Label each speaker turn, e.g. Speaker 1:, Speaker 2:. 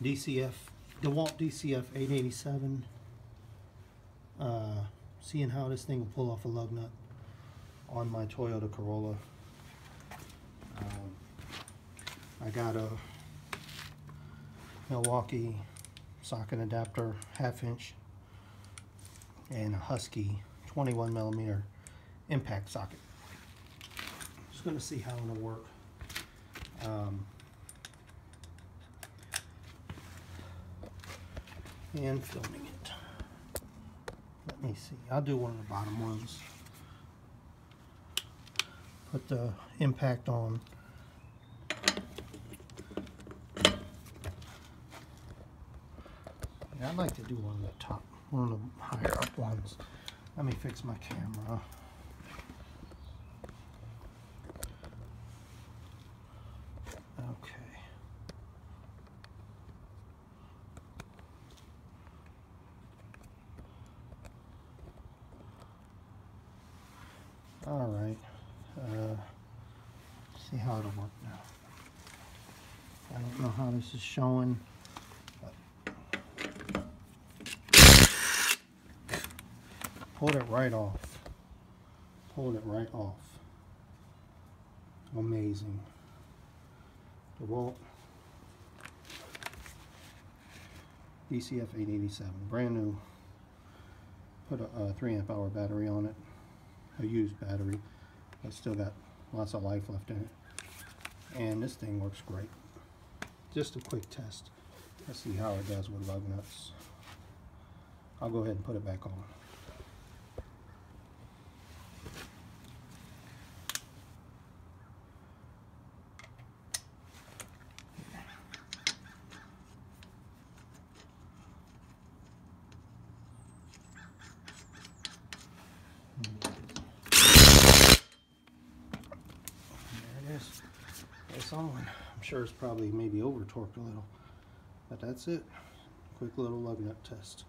Speaker 1: Dewalt DCF887. Seeing how this thing will pull off a lug nut on my Toyota Corolla. I got a Milwaukee socket adapter 1/2 inch and a Husky 21mm impact socket. Just going to see how it'll work. And filming it. Let me see. I'll do one of the bottom ones. Put the impact on. Yeah, I'd like to do one of the top, one of the higher up ones. Let me fix my camera. Okay. All right. See how it'll work now. I don't know how this is showing. Pulled it right off. Pulled it right off. Amazing. Dewalt DCF887, brand new. Put a 3 amp hour battery on it. A used battery. I still got lots of life left in it. And this thing works great. Just a quick test. Let's see how it does with lug nuts. I'll go ahead and put it back on. It's on. I'm sure it's probably maybe over torqued a little, but that's it. Quick little lug nut test.